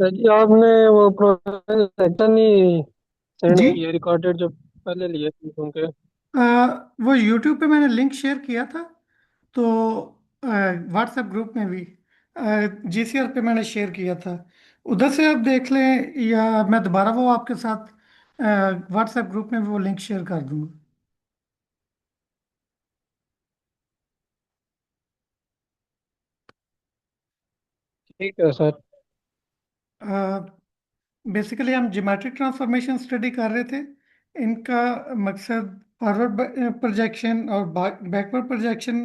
Sir जी, आपने वो projector नहीं सेंड जी। किए रिकॉर्डेड जो पहले लिए थे उनके। अ, वो यूट्यूब पे मैंने लिंक शेयर किया था। तो व्हाट्सएप ग्रुप में भी जीसीआर पे मैंने शेयर किया था। उधर से आप देख लें, या मैं दोबारा वो आपके साथ व्हाट्सएप ग्रुप में वो लिंक शेयर कर दूंगा। ठीक है सर। बेसिकली हम ज्योमेट्रिक ट्रांसफॉर्मेशन स्टडी कर रहे थे। इनका मकसद फॉरवर्ड प्रोजेक्शन और बैकवर्ड प्रोजेक्शन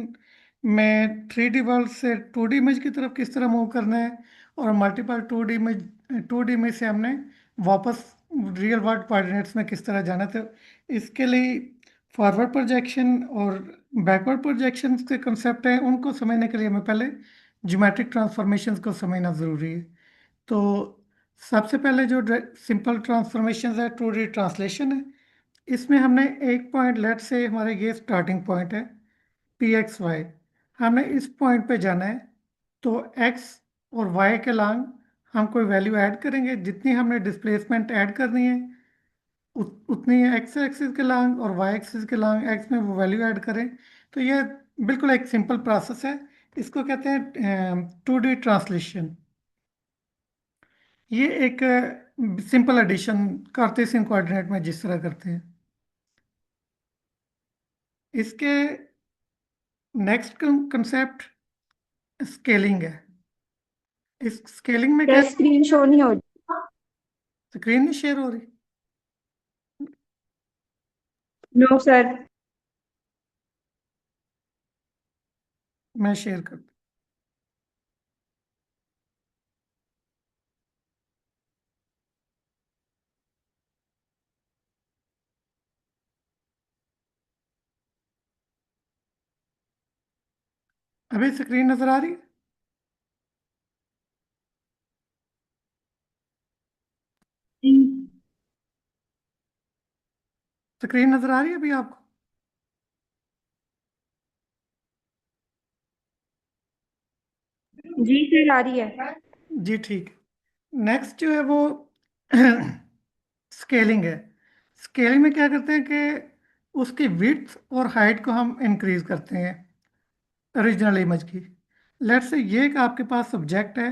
में 3D वर्ल्ड से 2D इमेज की तरफ किस तरह मूव करना है, और मल्टीपल 2D इमेज से हमने वापस रियल वर्ल्ड कोऑर्डिनेट्स में किस तरह जाना था। इसके लिए फॉरवर्ड प्रोजेक्शन और बैकवर्ड प्रोजेक्शन के कंसेप्ट हैं, उनको समझने के लिए हमें पहले ज्योमेट्रिक ट्रांसफॉर्मेशंस को समझना ज़रूरी है। तो सबसे पहले जो सिंपल ट्रांसफॉर्मेशन है, 2D ट्रांसलेशन है। इसमें हमने एक पॉइंट, लेट से हमारे ये स्टार्टिंग पॉइंट है PXY, हमने इस पॉइंट पे जाना है। तो X और Y के लॉन्ग हम कोई वैल्यू ऐड करेंगे, जितनी हमने डिस्प्लेसमेंट ऐड करनी है उतनी X एक्सिस के लॉन्ग और Y एक्सिस के लॉन्ग X में वो वैल्यू ऐड करें। तो ये बिल्कुल एक सिंपल प्रोसेस है। इसको कहते हैं 2D ट्रांसलेशन। ये एक सिंपल एडिशन कार्टेशियन कोऑर्डिनेट में जिस तरह करते हैं। इसके नेक्स्ट कंसेप्ट स्केलिंग है। इस स्केलिंग में क्या, क्या स्क्रीन शो नहीं हो रही? स्क्रीन नहीं शेयर हो रही? No sir. मैं शेयर कर, अभी स्क्रीन नजर आ रही है? स्क्रीन नजर आ रही है अभी आपको? जी सर, आ रही है। जी ठीक है। नेक्स्ट जो है वो स्केलिंग है। स्केलिंग में क्या करते हैं कि उसकी विड्थ और हाइट को हम इंक्रीज करते हैं ओरिजिनल इमेज की। लेट्स से ये एक आपके पास सब्जेक्ट है,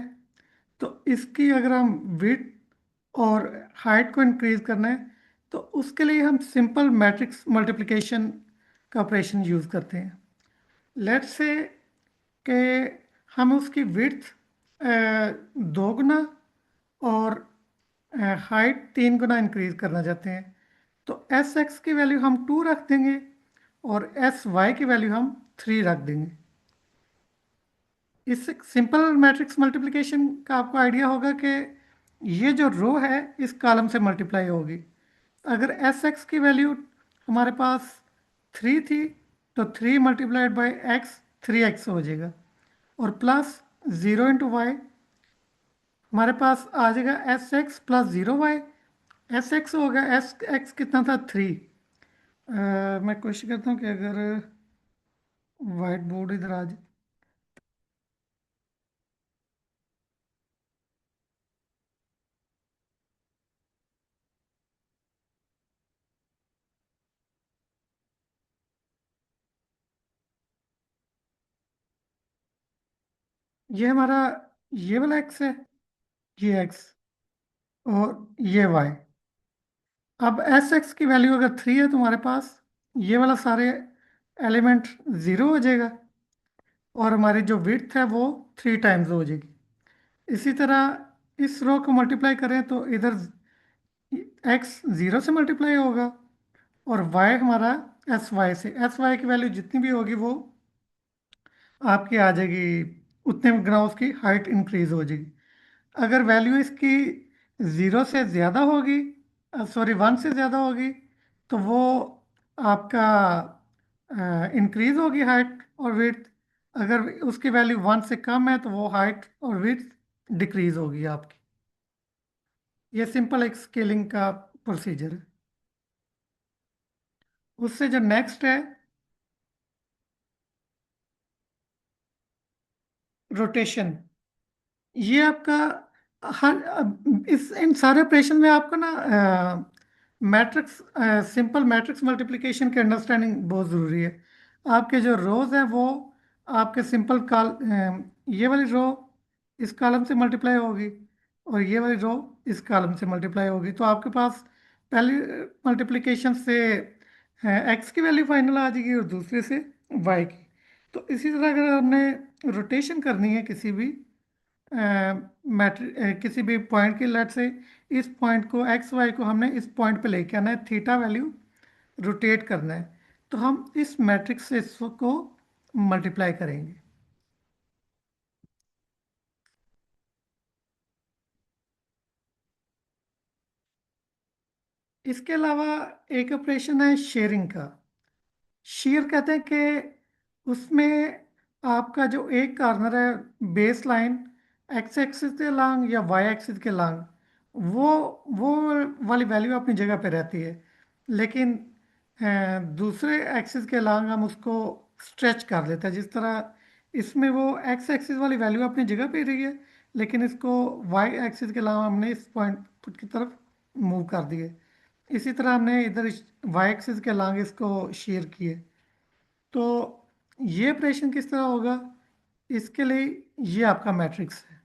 तो इसकी अगर हम विड्थ और हाइट को इंक्रीज करना है, तो उसके लिए हम सिंपल मैट्रिक्स मल्टीप्लिकेशन का ऑपरेशन यूज़ करते हैं। लेट्स से कि हम उसकी विड्थ 2 गुना और हाइट 3 गुना इंक्रीज करना चाहते हैं। तो एस एक्स की वैल्यू हम 2 रख देंगे और एस वाई की वैल्यू हम 3 रख देंगे। इस सिंपल मैट्रिक्स मल्टीप्लिकेशन का आपको आइडिया होगा कि ये जो रो है इस कॉलम से मल्टीप्लाई होगी। अगर एस एक्स की वैल्यू हमारे पास 3 थी, तो 3 × एक्स 3x हो जाएगा, और प्लस 0 × y हमारे पास आ जाएगा S x + 0 y। S x होगा, एस एक्स कितना था 3। मैं कोशिश करता हूँ कि अगर वाइट बोर्ड इधर आ जाए। ये हमारा, ये वाला एक्स है, ये एक्स, और ये वाई। अब एस एक्स की वैल्यू अगर 3 है तो हमारे पास ये वाला सारे एलिमेंट 0 हो जाएगा, और हमारी जो विड्थ है वो 3 टाइम्स हो जाएगी। इसी तरह इस रो को मल्टीप्लाई करें तो इधर एक्स 0 से मल्टीप्लाई होगा, और वाई हमारा एस वाई से, एस वाई की वैल्यू जितनी भी होगी वो आपकी आ जाएगी, उतने गुना उसकी हाइट इंक्रीज हो जाएगी। अगर वैल्यू इसकी 0 से ज़्यादा होगी, सॉरी 1 से ज़्यादा होगी, तो वो आपका इंक्रीज होगी हाइट और विड्थ। अगर उसकी वैल्यू 1 से कम है तो वो हाइट और विड्थ डिक्रीज होगी आपकी। ये सिंपल एक स्केलिंग का प्रोसीजर है। उससे जो नेक्स्ट है रोटेशन। ये आपका हर इस इन सारे ऑपरेशन में आपको ना मैट्रिक्स सिंपल मैट्रिक्स मल्टीप्लिकेशन की अंडरस्टैंडिंग बहुत ज़रूरी है। आपके जो रोज हैं वो आपके सिंपल ये वाली रो इस कॉलम से मल्टीप्लाई होगी और ये वाली रो इस कॉलम से मल्टीप्लाई होगी, तो आपके पास पहली मल्टीप्लिकेशन से एक्स की वैल्यू फाइनल आ जाएगी और दूसरे से वाई की। तो इसी तरह अगर हमने रोटेशन करनी है किसी भी पॉइंट की, लेट से इस पॉइंट को एक्स वाई को हमने इस पॉइंट पे लेके आना है, थीटा वैल्यू रोटेट करना है, तो हम इस मैट्रिक्स से इसको मल्टीप्लाई करेंगे। इसके अलावा एक ऑपरेशन है शेयरिंग का। शेयर कहते हैं कि उसमें आपका जो एक कॉर्नर है बेस लाइन एक्स एक्सिस के लॉन्ग या वाई एक्सिस के लॉन्ग, वो वाली वैल्यू अपनी जगह पे रहती है, लेकिन दूसरे एक्सिस के लॉन्ग हम उसको स्ट्रेच कर देते हैं। जिस तरह इसमें वो एक्स एक्सिस वाली वैल्यू अपनी जगह पे रही है, लेकिन इसको वाई एक्सिस के अलावा हमने इस पॉइंट की तरफ मूव कर दिए। इसी तरह हमने इधर वाई एक्सिस के लॉन्ग इसको शेयर किए। तो ये ऑपरेशन किस तरह होगा, इसके लिए ये आपका मैट्रिक्स है।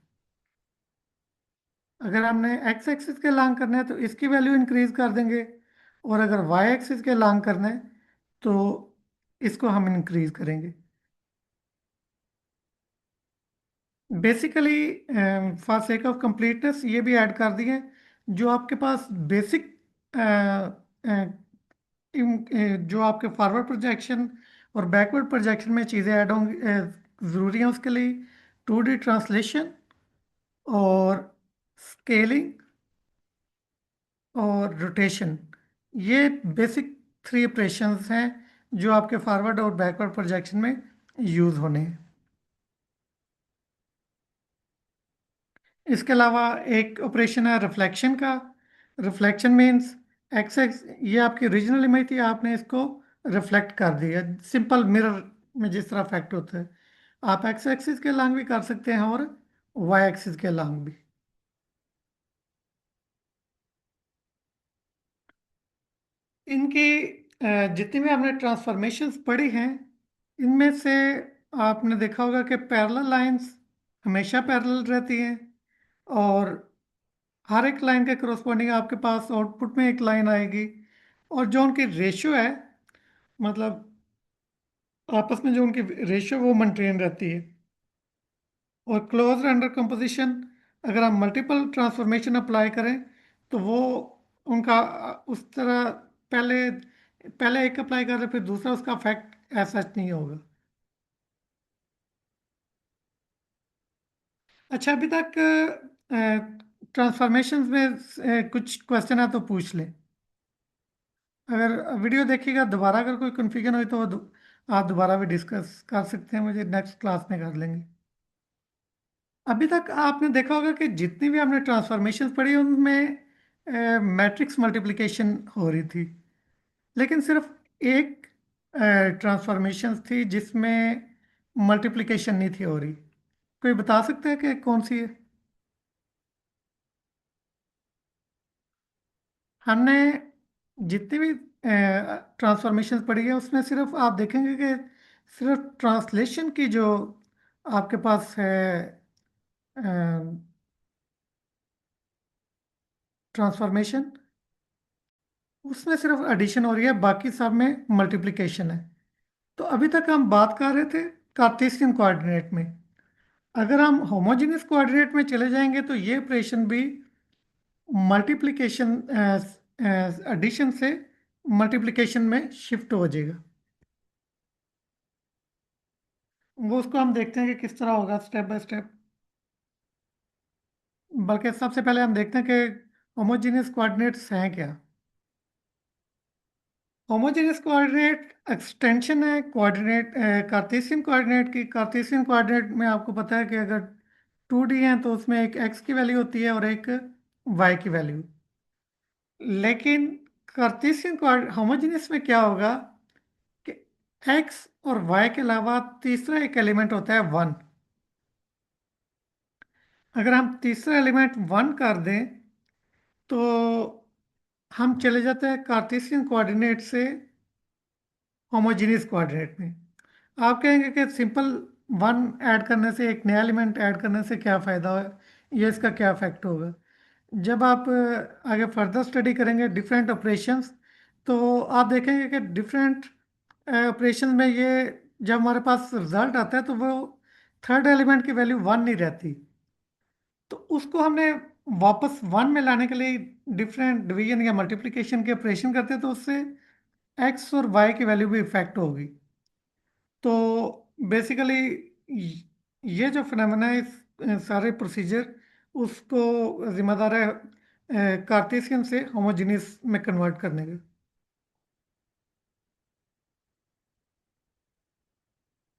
अगर हमने एक्स एक्सिस के लॉन्ग करना है तो इसकी वैल्यू इंक्रीज कर देंगे, और अगर वाई एक्सिस के लॉन्ग करना है तो इसको हम इंक्रीज करेंगे। Basically for sake of completeness ये भी ऐड कर दिए, जो आपके पास बेसिक जो आपके फॉरवर्ड प्रोजेक्शन और बैकवर्ड प्रोजेक्शन में चीज़ें ऐड होंगी, ज़रूरी हैं उसके लिए 2D ट्रांसलेशन और स्केलिंग और रोटेशन। ये बेसिक थ्री ऑपरेशंस हैं जो आपके फॉरवर्ड और बैकवर्ड प्रोजेक्शन में यूज़ होने हैं। इसके अलावा एक ऑपरेशन है रिफ्लेक्शन का। रिफ्लेक्शन मीन्स एक्स एक्स, ये आपकी ओरिजिनल इमेज थी, आपने इसको रिफ्लेक्ट कर दिया, सिंपल मिरर में जिस तरह इफेक्ट होता है। आप एक्स एक्सिस के लॉन्ग भी कर सकते हैं और वाई एक्सिस के लॉन्ग भी। इनकी जितनी भी आपने ट्रांसफॉर्मेशंस पढ़ी हैं, इनमें से आपने देखा होगा कि पैरेलल लाइंस हमेशा पैरेलल रहती हैं, और हर एक लाइन के करस्पॉन्डिंग आपके पास आउटपुट में एक लाइन आएगी, और जो उनकी रेशियो है, मतलब आपस में जो उनकी रेशियो वो मेंटेन रहती है। और क्लोज अंडर कंपोजिशन, अगर हम मल्टीपल ट्रांसफॉर्मेशन अप्लाई करें तो वो उनका उस तरह पहले पहले एक अप्लाई कर रहे फिर दूसरा, उसका इफेक्ट ऐसा नहीं होगा। अच्छा, अभी तक ट्रांसफॉर्मेशंस में कुछ क्वेश्चन है तो पूछ लें। अगर वीडियो देखिएगा दोबारा, अगर कोई कन्फ्यूजन हो तो वो आप दोबारा भी डिस्कस कर सकते हैं, मुझे नेक्स्ट क्लास में कर लेंगे। अभी तक आपने देखा होगा कि जितनी भी आपने ट्रांसफॉर्मेशन पढ़ी उनमें मैट्रिक्स मल्टीप्लिकेशन हो रही थी, लेकिन सिर्फ एक ट्रांसफॉर्मेशन थी जिसमें मल्टीप्लिकेशन नहीं थी हो रही। कोई बता सकता है कि कौन सी है? हमने जितनी भी ट्रांसफॉर्मेशन पढ़ी है उसमें सिर्फ आप देखेंगे कि सिर्फ ट्रांसलेशन की जो आपके पास है ट्रांसफॉर्मेशन, उसमें सिर्फ एडिशन हो रही है, बाकी सब में मल्टीप्लिकेशन है। तो अभी तक हम बात कर रहे थे कार्टेशियन कोऑर्डिनेट में। अगर हम होमोजेनियस कोऑर्डिनेट में चले जाएंगे तो ये ऑपरेशन भी मल्टीप्लिकेशन एडिशन से मल्टीप्लिकेशन में शिफ्ट हो जाएगा। वो उसको हम देखते हैं कि किस तरह होगा स्टेप बाय स्टेप। बल्कि सबसे पहले हम देखते हैं कि होमोजेनियस कोऑर्डिनेट्स हैं क्या। होमोजेनियस कोऑर्डिनेट एक्सटेंशन है कोऑर्डिनेट कार्टेशियन कोऑर्डिनेट की। कार्टेशियन कोऑर्डिनेट में आपको पता है कि अगर 2D है तो उसमें एक x की वैल्यू होती है और एक y की वैल्यू। लेकिन कार्टेशियन होमोजेनियस में क्या होगा कि x और y के अलावा तीसरा एक एलिमेंट होता है 1। अगर हम तीसरा एलिमेंट 1 कर दें तो हम चले जाते हैं कार्टेशियन कोऑर्डिनेट से होमोजेनियस कोऑर्डिनेट में। आप कहेंगे कि सिंपल 1 ऐड करने से, एक नया एलिमेंट ऐड करने से क्या फ़ायदा है, ये इसका क्या इफेक्ट होगा। जब आप आगे फर्दर स्टडी करेंगे डिफरेंट ऑपरेशंस, तो आप देखेंगे कि डिफरेंट ऑपरेशन में ये जब हमारे पास रिजल्ट आता है तो वो थर्ड एलिमेंट की वैल्यू 1 नहीं रहती। तो उसको हमने वापस 1 में लाने के लिए डिफरेंट डिवीजन या मल्टीप्लिकेशन के ऑपरेशन करते हैं, तो उससे एक्स और वाई की वैल्यू भी इफेक्ट होगी। तो बेसिकली ये जो फिनोमेना है, इस सारे प्रोसीजर उसको जिम्मेदार है कार्टेशियन से होमोजेनियस में कन्वर्ट करने का।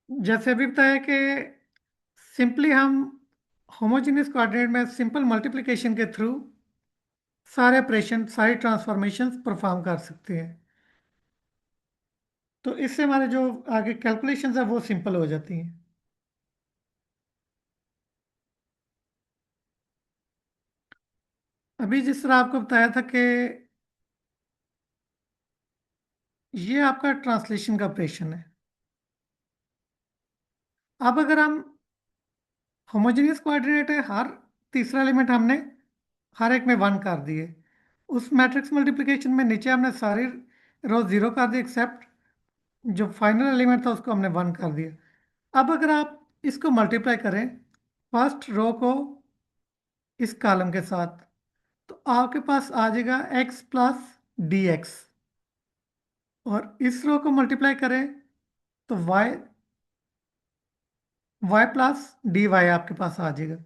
जैसे अभी बताया कि सिंपली हम होमोजेनियस कोऑर्डिनेट में सिंपल मल्टीप्लिकेशन के थ्रू सारे ऑपरेशन, सारी ट्रांसफॉर्मेशंस परफॉर्म कर सकते हैं। तो इससे हमारे जो आगे कैलकुलेशंस है वो सिंपल हो जाती हैं। अभी जिस तरह आपको बताया था कि ये आपका ट्रांसलेशन का ऑपरेशन है। अब अगर हम होमोजेनियस कोऑर्डिनेट है, हर तीसरा एलिमेंट हमने हर एक में 1 कर दिए। उस मैट्रिक्स मल्टीप्लिकेशन में नीचे हमने सारी रो 0 कर दी, एक्सेप्ट जो फाइनल एलिमेंट था उसको हमने 1 कर दिया। अब अगर आप इसको मल्टीप्लाई करें फर्स्ट रो को इस कॉलम के साथ, तो आपके पास आ जाएगा x प्लस डी एक्स, और इस रो को मल्टीप्लाई करें तो y प्लस डी वाई आपके पास आ जाएगा।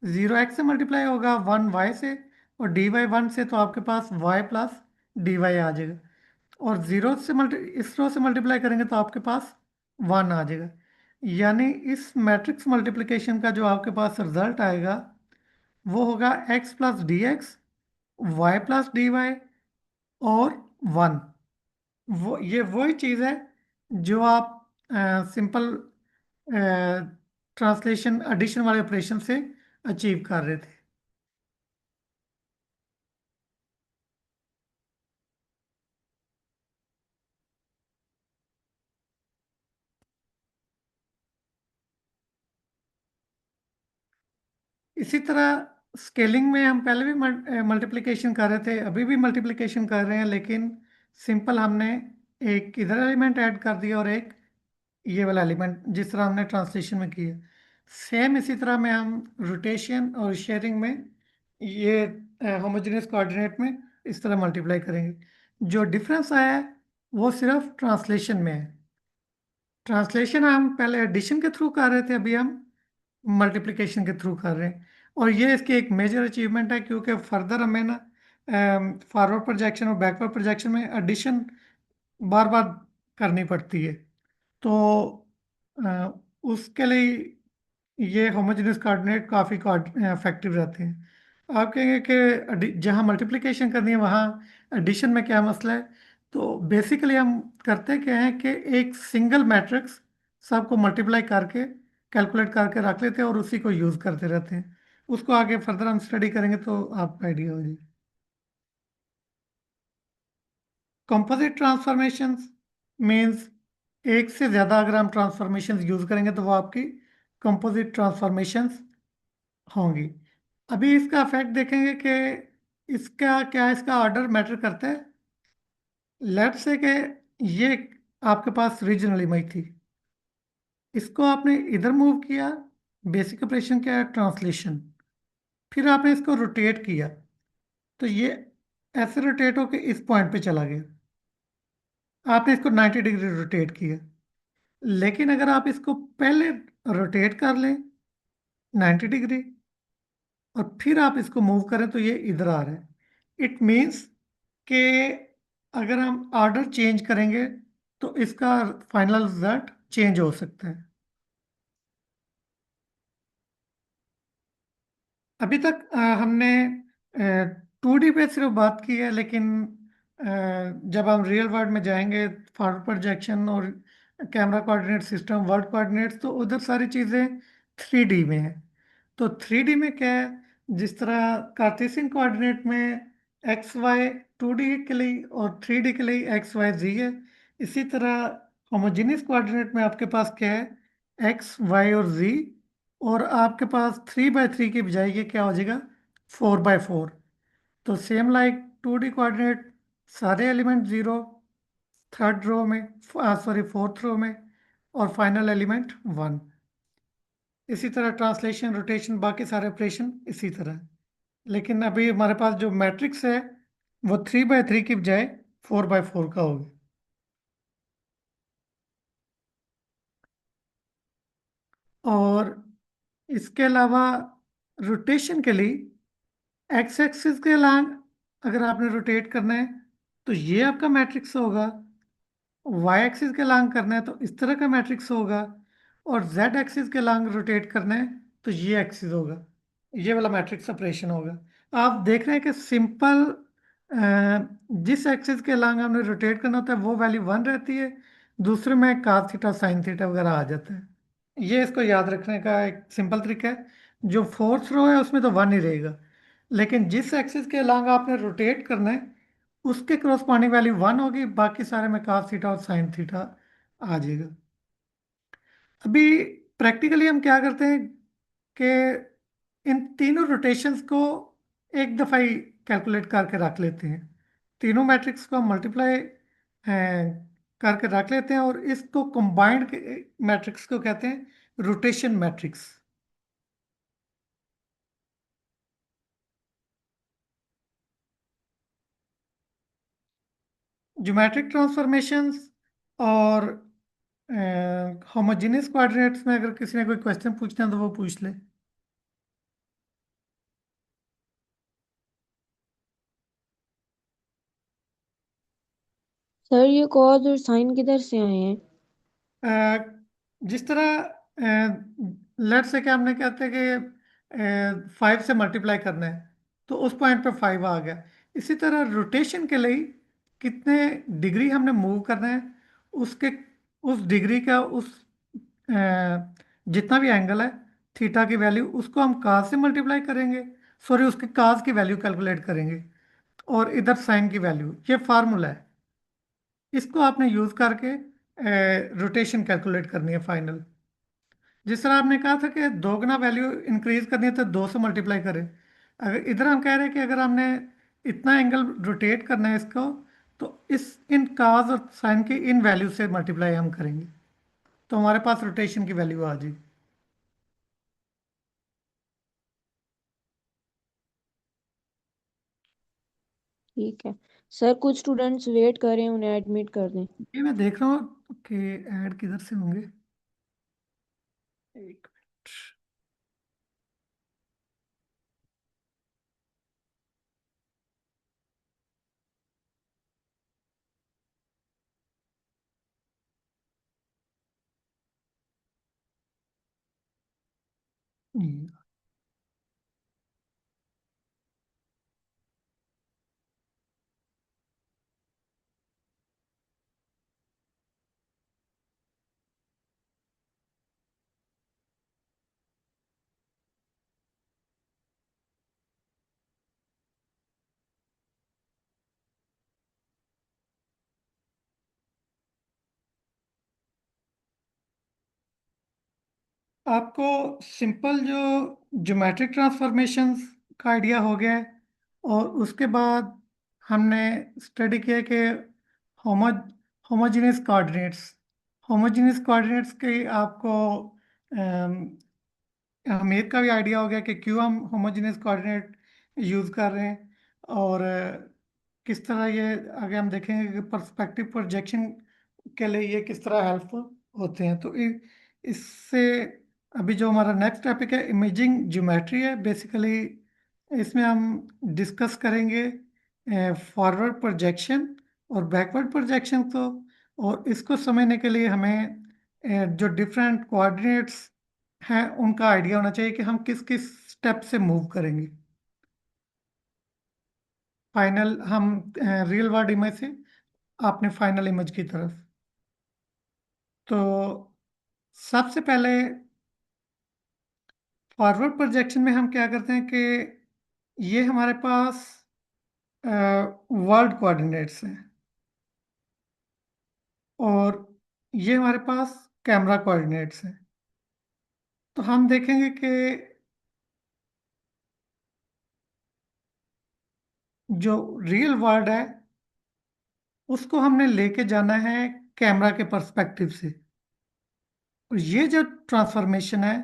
0x से मल्टीप्लाई होगा 1y से, और dy 1 से, तो आपके पास y प्लस डी वाई आ जाएगा। और जीरो से इस रो से मल्टीप्लाई करेंगे तो आपके पास 1 आ जाएगा। यानी इस मैट्रिक्स मल्टीप्लिकेशन का जो आपके पास रिजल्ट आएगा वो होगा x plus d x, y plus d y और 1। वो ये वही चीज़ है जो आप सिंपल ट्रांसलेशन एडिशन वाले ऑपरेशन से अचीव कर रहे थे। इसी तरह स्केलिंग में हम पहले भी मल्टीप्लिकेशन कर रहे थे, अभी भी मल्टीप्लिकेशन कर रहे हैं, लेकिन सिंपल हमने एक इधर एलिमेंट ऐड कर दिया और एक ये वाला एलिमेंट, जिस तरह हमने ट्रांसलेशन में किया। सेम इसी तरह में हम रोटेशन और शेयरिंग में ये होमोजेनियस कोऑर्डिनेट में इस तरह मल्टीप्लाई करेंगे। जो डिफरेंस आया है वो सिर्फ ट्रांसलेशन में है। ट्रांसलेशन हम पहले एडिशन के थ्रू कर रहे थे, अभी हम मल्टीप्लिकेशन के थ्रू कर रहे हैं। और ये इसकी एक मेजर अचीवमेंट है, क्योंकि फर्दर हमें ना फॉरवर्ड प्रोजेक्शन और बैकवर्ड प्रोजेक्शन में एडिशन बार बार करनी पड़ती है। तो उसके लिए ये होमोजेनियस कोऑर्डिनेट काफ़ी इफेक्टिव रहते हैं। आप कहेंगे कि जहाँ मल्टीप्लिकेशन करनी है वहाँ एडिशन में क्या मसला है। तो बेसिकली हम करते क्या हैं कि एक सिंगल मैट्रिक्स सबको मल्टीप्लाई करके कैलकुलेट करके रख लेते हैं और उसी को यूज़ करते रहते हैं। उसको आगे फर्दर हम स्टडी करेंगे तो आपको आइडिया हो जाएगी। कंपोजिट ट्रांसफॉर्मेशंस मीन्स एक से ज़्यादा अगर हम ट्रांसफॉर्मेशंस यूज़ करेंगे तो वो आपकी कंपोजिट ट्रांसफॉर्मेशंस होंगी। अभी इसका इफेक्ट देखेंगे कि इसका क्या, इसका ऑर्डर मैटर करता है। लेट्स से कि ये आपके पास रीजनल इमेज थी, इसको आपने इधर मूव किया, बेसिक ऑपरेशन क्या है, ट्रांसलेशन। फिर आपने इसको रोटेट किया तो ये ऐसे रोटेट होकर इस पॉइंट पे चला गया। आपने इसको 90 डिग्री रोटेट किया। लेकिन अगर आप इसको पहले रोटेट कर लें 90 डिग्री और फिर आप इसको मूव करें तो ये इधर आ रहा है, इट मीन्स कि अगर हम ऑर्डर चेंज करेंगे तो इसका फाइनल रिजल्ट चेंज हो सकता है। अभी तक हमने 2D पे सिर्फ बात की है, लेकिन जब हम रियल वर्ल्ड में जाएंगे, फॉरवर्ड प्रोजेक्शन और camera coordinate system, world coordinates, तो उधर सारी चीज़ें 3D में है। तो 3D में क्या है, जिस तरह कार्टेशियन कोऑर्डिनेट में एक्स वाई 2D के लिए और 3D के लिए एक्स वाई जी है, इसी तरह होमोजेनियस कोऑर्डिनेट में आपके पास क्या है, एक्स वाई और जी, और आपके पास 3 बाय 3 की बजाय ये क्या हो जाएगा, 4 बाय 4। तो सेम लाइक 2D कोऑर्डिनेट, सारे एलिमेंट जीरो थर्ड रो में, सॉरी फोर्थ रो में, और फाइनल एलिमेंट 1। इसी तरह ट्रांसलेशन, रोटेशन, बाकी सारे ऑपरेशन इसी तरह। लेकिन अभी हमारे पास जो मैट्रिक्स है वो 3 बाय 3 की बजाय 4 बाय 4 का होगा। और इसके अलावा रोटेशन के लिए एक्स एक्सिस के अलांग अगर आपने रोटेट करना है तो ये आपका मैट्रिक्स होगा, वाई एक्सिस के अलांग करना है तो इस तरह का मैट्रिक्स होगा, और जेड एक्सिस के अलांग रोटेट करना है तो ये एक्सिस होगा, ये वाला मैट्रिक्स ऑपरेशन होगा। आप देख रहे हैं कि सिंपल जिस एक्सिस के अलांग हमने रोटेट करना होता है वो वैल्यू 1 रहती है, दूसरे में cos थीटा साइन थीटा वगैरह आ जाता है। ये इसको याद रखने का एक सिंपल तरीका है। जो फोर्थ रो है उसमें तो 1 ही रहेगा, लेकिन जिस एक्सिस के अलांग आपने रोटेट करना है उसके क्रॉसपॉन्डिंग वैल्यू 1 होगी, बाकी सारे में cos थीटा और साइन थीटा आ जाएगा। अभी प्रैक्टिकली हम क्या करते हैं कि इन तीनों रोटेशंस को एक दफ़ा ही कैलकुलेट करके रख लेते हैं। तीनों मैट्रिक्स को हम मल्टीप्लाई करके रख लेते हैं, और इसको कंबाइंड मैट्रिक्स को कहते हैं रोटेशन मैट्रिक्स। ज्योमेट्रिक ट्रांसफॉर्मेशंस और होमोजेनियस कोऑर्डिनेट्स में अगर किसी ने कोई क्वेश्चन पूछना है तो वो पूछ ले। सर ये कॉज और साइन किधर से आए हैं? जिस तरह लेट से क्या हमने कहते हैं कि 5 से मल्टीप्लाई करना है तो उस पॉइंट पे 5 आ गया। इसी तरह रोटेशन के लिए कितने डिग्री हमने मूव करना है, उसके उस डिग्री का उस जितना भी एंगल है थीटा की वैल्यू उसको हम काज से मल्टीप्लाई करेंगे, सॉरी उसके काज की वैल्यू कैलकुलेट करेंगे, और इधर साइन की वैल्यू, ये फार्मूला है। इसको आपने यूज करके रोटेशन कैलकुलेट करनी है फाइनल। जिस तरह आपने कहा था कि दो गुना वैल्यू इंक्रीज करनी है तो 2 से मल्टीप्लाई करें, अगर इधर हम कह रहे हैं कि अगर हमने इतना एंगल रोटेट करना है इसको तो इस इन काज और साइन की इन वैल्यू से मल्टीप्लाई हम करेंगे तो हमारे पास रोटेशन की वैल्यू आ जाएगी। ठीक है सर, कुछ स्टूडेंट्स वेट कर रहे हैं, उन्हें एडमिट कर दें। ये मैं देख रहा हूँ कि ऐड किधर से होंगे, एक मिनट। हम्म, आपको सिंपल जो ज्योमेट्रिक ट्रांसफॉर्मेशंस का आइडिया हो गया है, और उसके बाद हमने स्टडी किया कि होमो होमोजेनियस कोऑर्डिनेट्स, होमोजेनियस कोऑर्डिनेट्स के आपको हमें का भी आइडिया हो गया कि क्यों हम होमोजेनियस कोऑर्डिनेट यूज़ कर रहे हैं, और किस तरह ये आगे हम देखेंगे कि पर्सपेक्टिव प्रोजेक्शन के लिए ये किस तरह हेल्पफुल होते हैं। तो इससे अभी जो हमारा नेक्स्ट टॉपिक है इमेजिंग ज्योमेट्री है, बेसिकली इसमें हम डिस्कस करेंगे फॉरवर्ड प्रोजेक्शन और बैकवर्ड प्रोजेक्शन को, और इसको समझने के लिए हमें जो डिफरेंट कोऑर्डिनेट्स हैं उनका आइडिया होना चाहिए कि हम किस किस स्टेप से मूव करेंगे फाइनल, हम रियल वर्ल्ड इमेज से अपने फाइनल इमेज की तरफ। तो सबसे पहले फॉरवर्ड प्रोजेक्शन में हम क्या करते हैं कि ये हमारे पास वर्ल्ड कोऑर्डिनेट्स हैं और ये हमारे पास कैमरा कोऑर्डिनेट्स हैं। तो हम देखेंगे कि जो रियल वर्ल्ड है उसको हमने लेके जाना है कैमरा के पर्सपेक्टिव से। और ये जो ट्रांसफॉर्मेशन है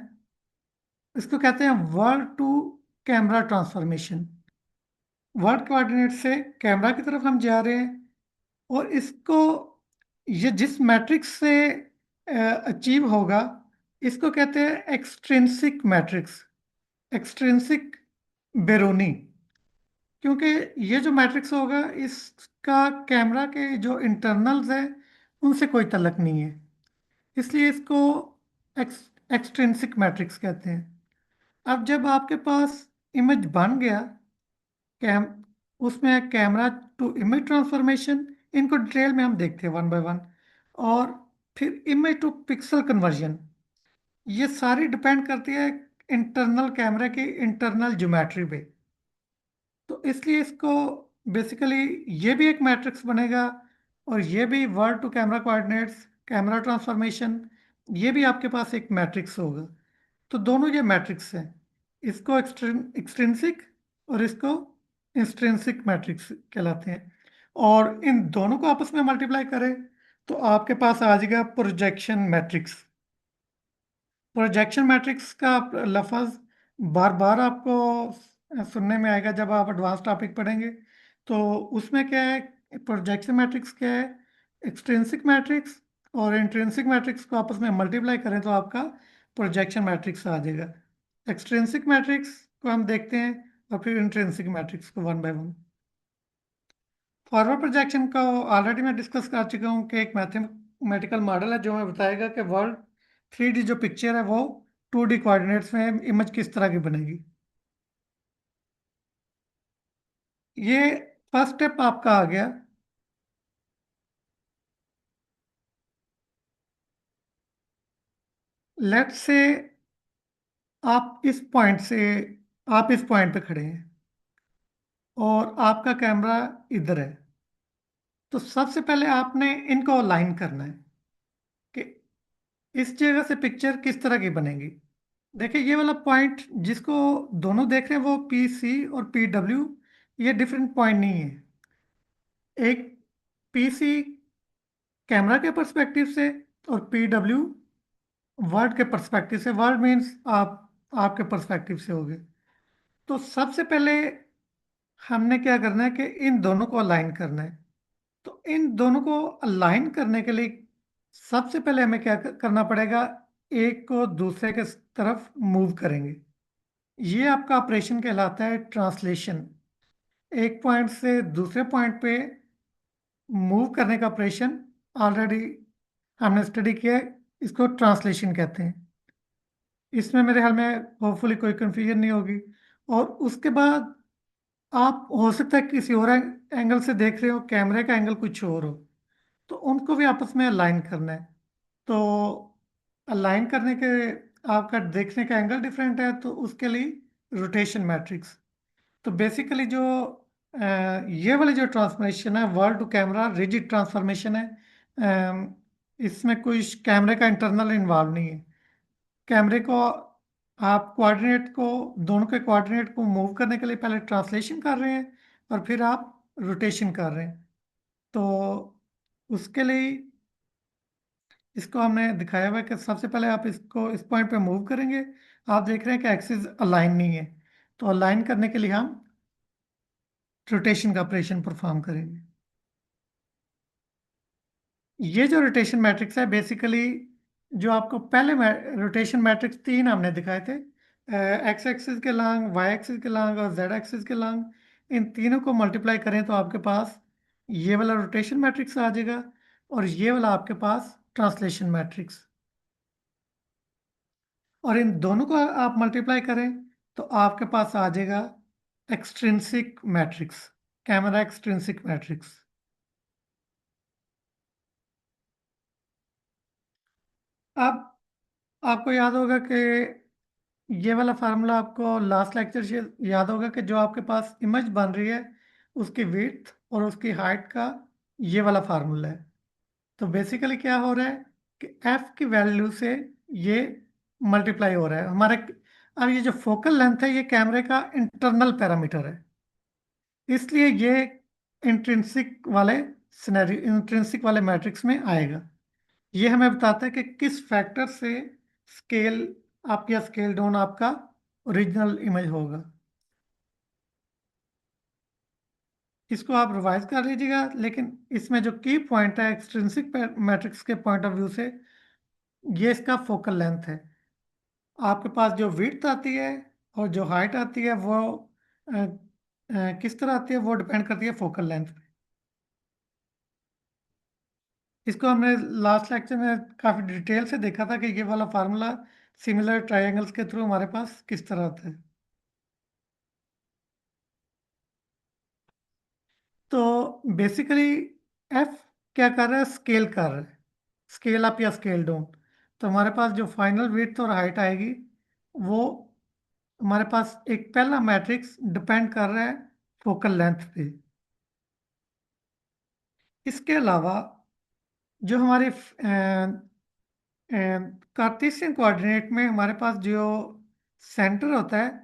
इसको कहते हैं world to camera transformation. World coordinate से कैमरा की तरफ हम जा रहे हैं और इसको ये जिस मैट्रिक्स से अचीव होगा इसको कहते हैं एक्सट्रिंसिक मैट्रिक्स, एक्सट्रिंसिक बेरोनी। क्योंकि ये जो मैट्रिक्स होगा इसका कैमरा के जो इंटरनल्स हैं उनसे कोई तल्लक नहीं है, इसलिए इसको एक्सट्रिंसिक मैट्रिक्स कहते हैं। अब जब आपके पास इमेज बन गया, कैम उसमें कैमरा टू इमेज ट्रांसफॉर्मेशन, इनको डिटेल में हम देखते हैं वन बाय वन। और फिर इमेज टू पिक्सल कन्वर्जन, ये सारी डिपेंड करती है इंटरनल कैमरे की इंटरनल ज्योमेट्री पे। तो इसलिए इसको बेसिकली ये भी एक मैट्रिक्स बनेगा और ये भी world to camera coordinates camera transformation, ये भी आपके पास एक मैट्रिक्स होगा। तो दोनों ये मैट्रिक्स हैं, इसको एक्सट्रिंसिक और इसको इंस्ट्रिंसिक मैट्रिक्स कहलाते हैं। और इन दोनों को आपस में मल्टीप्लाई करें तो आपके पास आ जाएगा प्रोजेक्शन मैट्रिक्स। प्रोजेक्शन मैट्रिक्स का लफ्ज़ बार बार आपको सुनने में आएगा जब आप एडवांस टॉपिक पढ़ेंगे। तो उसमें क्या है, प्रोजेक्शन मैट्रिक्स क्या है, एक्सट्रिंसिक मैट्रिक्स और इंट्रिंसिक मैट्रिक्स को आपस में मल्टीप्लाई करें तो आपका प्रोजेक्शन मैट्रिक्स आ जाएगा। एक्सट्रिंसिक मैट्रिक्स को हम देखते हैं और फिर इंट्रिंसिक मैट्रिक्स को one by one. Forward projection को ऑलरेडी मैं डिस्कस कर चुका हूँ कि एक मैथमेटिकल मॉडल है जो हमें बताएगा कि वर्ल्ड 3D जो पिक्चर है वो 2D कोऑर्डिनेट्स में इमेज किस तरह की बनेगी। ये फर्स्ट स्टेप आपका आ गया। लेट्स से आप इस पॉइंट पे खड़े हैं और आपका कैमरा इधर है। तो सबसे पहले आपने इनको अलाइन करना है कि इस जगह से पिक्चर किस तरह की बनेगी। देखिए ये वाला पॉइंट जिसको दोनों देख रहे हैं वो पी सी और पी डब्ल्यू, ये डिफरेंट पॉइंट नहीं है। एक पी सी कैमरा के पर्सपेक्टिव से और पी डब्ल्यू वर्ड के पर्सपेक्टिव से। वर्ड मीन्स आपके पर्सपेक्टिव से होगे। तो सबसे पहले हमने क्या करना है कि इन दोनों को अलाइन करना है। तो इन दोनों को अलाइन करने के लिए सबसे पहले हमें क्या करना पड़ेगा, एक को दूसरे के तरफ मूव करेंगे। ये आपका ऑपरेशन कहलाता है ट्रांसलेशन। एक पॉइंट से दूसरे पॉइंट पे मूव करने का ऑपरेशन ऑलरेडी हमने स्टडी किया है, इसको ट्रांसलेशन कहते हैं। इसमें मेरे ख्याल में होपफुली कोई कंफ्यूजन नहीं होगी। और उसके बाद आप हो सकता है किसी और एंगल से देख रहे हो, कैमरे का एंगल कुछ और हो, तो उनको भी आपस में अलाइन करना है। तो अलाइन करने के आपका देखने का एंगल डिफरेंट है तो उसके लिए रोटेशन मैट्रिक्स। तो बेसिकली जो ये वाली जो ट्रांसफॉर्मेशन है world to camera rigid transformation है। इसमें कोई कैमरे का इंटरनल इन्वॉल्व नहीं है। कैमरे को आप कोऑर्डिनेट को दोनों के कोऑर्डिनेट को मूव करने के लिए पहले ट्रांसलेशन कर रहे हैं और फिर आप रोटेशन कर रहे हैं। तो उसके लिए इसको हमने दिखाया हुआ है कि सबसे पहले आप इसको इस पॉइंट पे मूव करेंगे। आप देख रहे हैं कि एक्सिस अलाइन नहीं है, तो अलाइन करने के लिए हम रोटेशन का ऑपरेशन परफॉर्म करेंगे। ये जो रोटेशन मैट्रिक्स है बेसिकली जो आपको पहले रोटेशन मैट्रिक्स तीन हमने दिखाए थे, एक्स एक्सिस के लॉन्ग, वाई एक्सिस के लॉन्ग और जेड एक्सिस के लॉन्ग, इन तीनों को मल्टीप्लाई करें तो आपके पास ये वाला रोटेशन मैट्रिक्स आ जाएगा और ये वाला आपके पास ट्रांसलेशन मैट्रिक्स। और इन दोनों को आप मल्टीप्लाई करें तो आपके पास आ जाएगा extrinsic matrix, camera extrinsic matrix. अब आपको याद होगा कि ये वाला फार्मूला आपको लास्ट लेक्चर से याद होगा कि जो आपके पास इमेज बन रही है उसकी विड्थ और उसकी हाइट का ये वाला फार्मूला है। तो बेसिकली क्या हो रहा है कि एफ की वैल्यू से ये मल्टीप्लाई हो रहा है हमारे। अब ये जो फोकल लेंथ है ये कैमरे का इंटरनल पैरामीटर है, इसलिए ये इंट्रिंसिक वाले मैट्रिक्स में आएगा। ये हमें बताता है कि किस फैक्टर से स्केल अप या स्केल डाउन आपका ओरिजिनल इमेज होगा। इसको आप रिवाइज कर लीजिएगा, लेकिन इसमें जो की पॉइंट है एक्सट्रिंसिक मैट्रिक्स के पॉइंट ऑफ व्यू से ये इसका फोकल लेंथ है। आपके पास जो विड्थ आती है और जो हाइट आती है वो किस तरह आती है, वो डिपेंड करती है फोकल लेंथ पे। इसको हमने लास्ट लेक्चर में काफ़ी डिटेल से देखा था कि ये वाला फार्मूला सिमिलर ट्रायंगल्स के थ्रू हमारे पास किस तरह आता है। तो बेसिकली एफ क्या कर रहा है, स्केल कर रहा है, स्केल अप या स्केल डाउन। तो हमारे पास जो फाइनल विड्थ और हाइट आएगी वो हमारे पास एक पहला मैट्रिक्स डिपेंड कर रहा है फोकल लेंथ पे। इसके अलावा जो हमारे कार्टेशियन कोऑर्डिनेट में हमारे पास जो सेंटर होता है